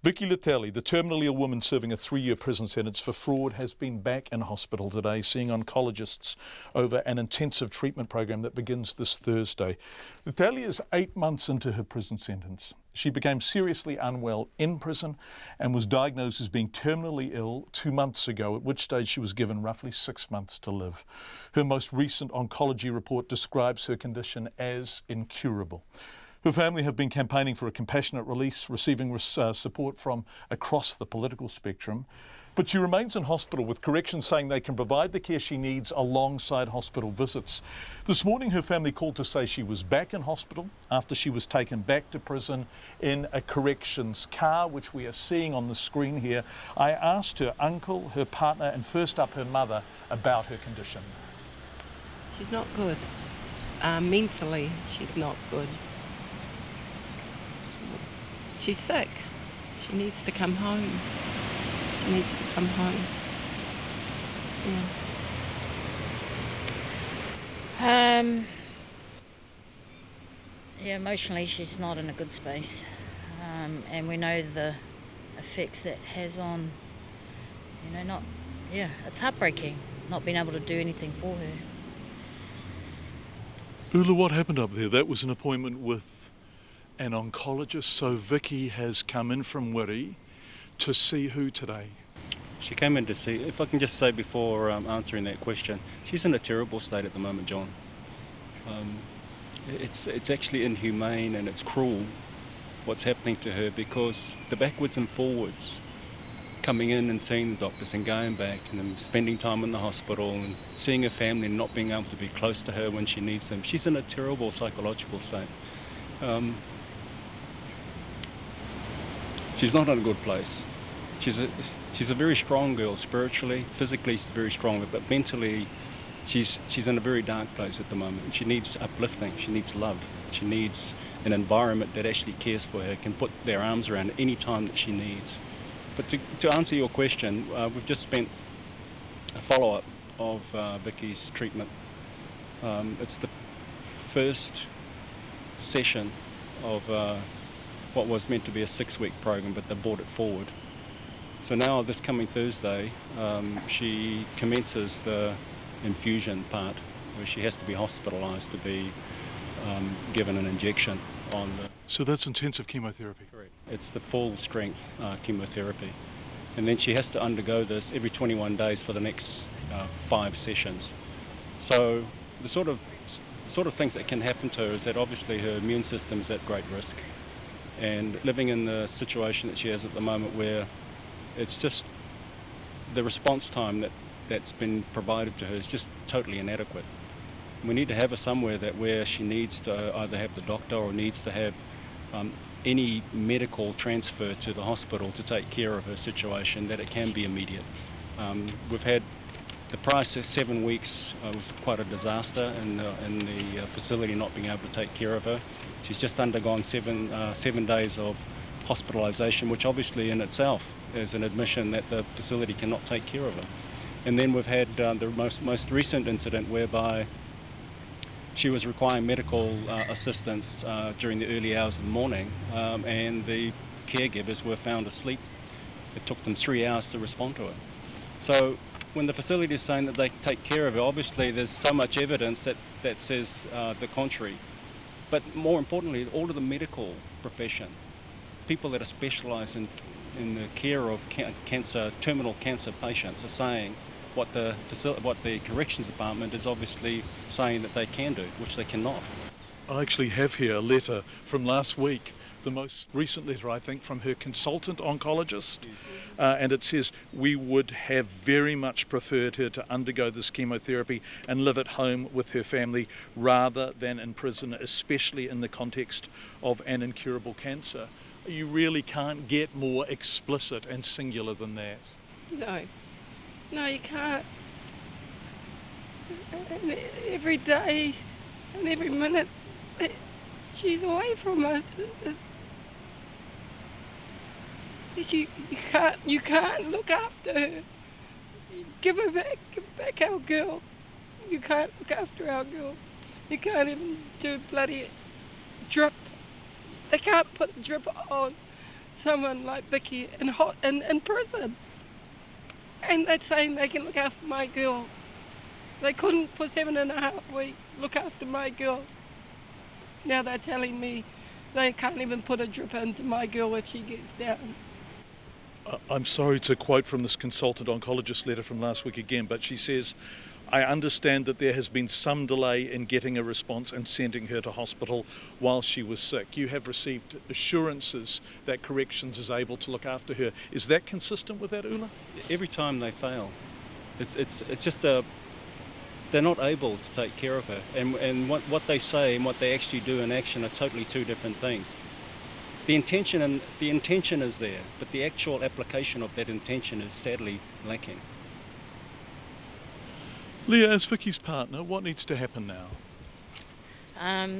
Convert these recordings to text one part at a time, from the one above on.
Vicky Latelli, the terminally ill woman serving a 3-year prison sentence for fraud, has been back in hospital today seeing oncologists over an intensive treatment program that begins this Thursday. Latelli is 8 months into her prison sentence. She became seriously unwell in prison and was diagnosed as being terminally ill 2 months ago, at which stage she was given roughly 6 months to live. Her most recent oncology report describes her condition as incurable. Her family have been campaigning for a compassionate release, receiving support from across the political spectrum. But she remains in hospital, with corrections saying they can provide the care she needs alongside hospital visits. This morning her family called to say she was back in hospital after she was taken back to prison in a corrections car, which we are seeing on the screen here. I asked her uncle, her partner and first up her mother about her condition. She's not good. Mentally, she's not good. She's sick. She needs to come home. She needs to come home. Yeah, emotionally she's not in a good space. And we know the effects that has on, it's heartbreaking not being able to do anything for her. Ula, what happened up there? That was an appointment with an oncologist, so Vicky has come in from Wiri to see who today? She came in to see, if I can just say before answering that question, she's in a terrible state at the moment, John. It's actually inhumane and it's cruel what's happening to her, because the backwards and forwards, coming in and seeing the doctors and going back and then spending time in the hospital and seeing her family and not being able to be close to her when she needs them. She's in a terrible psychological state. She's not in a good place. She's a very strong girl spiritually, physically she's very strong, but mentally she's in a very dark place at the moment. She needs uplifting, she needs love, she needs an environment that actually cares for her, can put their arms around her any time that she needs. But to answer your question, we've just spent a follow-up of Vicky's treatment. It's the first session of what was meant to be a 6-week program, but they brought it forward. So now this coming Thursday, she commences the infusion part, where she has to be hospitalised to be given an injection on the... So that's intensive chemotherapy? Correct. It's the full strength chemotherapy. And then she has to undergo this every 21 days for the next 5 sessions. So the sort of things that can happen to her is that obviously her immune system is at great risk. And living in the situation that she has at the moment, where it's just the response time that's been provided to her is just totally inadequate. We need to have her somewhere where she needs to either have the doctor or needs to have any medical transfer to the hospital to take care of her situation, that it can be immediate. We've had the prior 7 weeks was quite a disaster in the facility not being able to take care of her. She's just undergone 7 days of hospitalisation, which obviously in itself is an admission that the facility cannot take care of her. And then we've had the most recent incident whereby she was requiring medical assistance during the early hours of the morning, and the caregivers were found asleep. It took them 3 hours to respond to it. So when the facility is saying that they can take care of her, obviously there's so much evidence that says the contrary. But more importantly, all of the medical profession, people that are specialised in the care of terminal cancer patients, are saying what the corrections department is obviously saying that they can do, which they cannot. I actually have here a letter from last week, the most recent letter, I think, from her consultant oncologist, and it says, "We would have very much preferred her to undergo this chemotherapy and live at home with her family rather than in prison, especially in the context of an incurable cancer." You really can't get more explicit and singular than that. No, you can't. And every day and every minute that she's away from us, you can't look after her. Give her back our girl. You can't look after our girl. You can't even do bloody drip. They can't put the drip on. someone like Vicky in prison. And they're saying they can look after my girl. They couldn't for 7.5 weeks look after my girl. Now they're telling me they can't even put a drip into my girl if she gets down. I'm sorry to quote from this consultant oncologist letter from last week again, but she says, I understand that there has been some delay in getting a response and sending her to hospital while she was sick. You have received assurances that Corrections is able to look after her. Is that consistent with that, Ula? Every time they fail, it's just they're not able to take care of her. And what they say and what they actually do in action are totally two different things. The intention is there, but the actual application of that intention is sadly lacking. Leah, as Vicky's partner, what needs to happen now?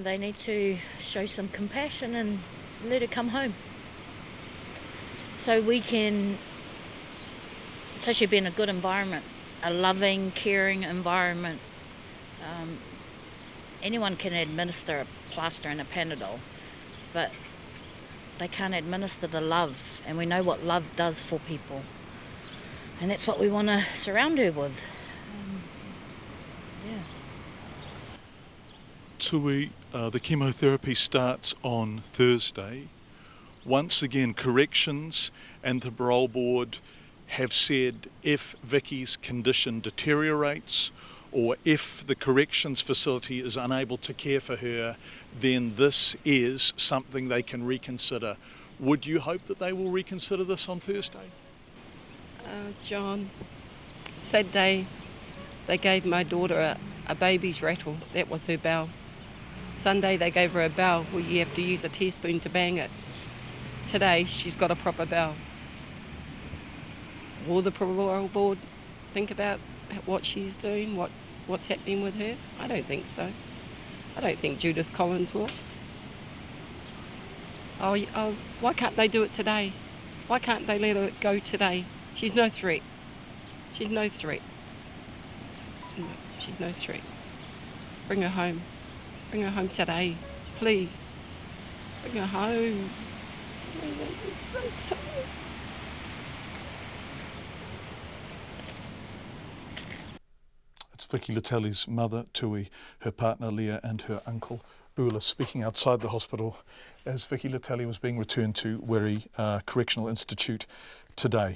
They need to show some compassion and let her come home. So she'll be in a good environment, a loving, caring environment. Anyone can administer a plaster and a Panadol, but they can't administer the love, and we know what love does for people. And that's what we want to surround her with. Tui, the chemotherapy starts on Thursday. Once again, Corrections and the parole board have said if Vicky's condition deteriorates or if the corrections facility is unable to care for her, then this is something they can reconsider. Would you hope that they will reconsider this on Thursday? John, sad day. They gave my daughter a baby's rattle. That was her bowel. Sunday they gave her a bowel where you have to use a teaspoon to bang it. Today she's got a proper bowel. Will the parole board think about what she's doing, what's happening with her? I don't think so. I don't think Judith Collins will. Oh, why can't they do it today? Why can't they let her go today? She's no threat. She's no threat. No, she's no threat. Bring her home. Bring her home today, please. Bring her home. I'm so tired. It's Vicky Latelli's mother, Tui, her partner Leah and her uncle Ula speaking outside the hospital as Vicky Latelli was being returned to Wiri Correctional Institute today.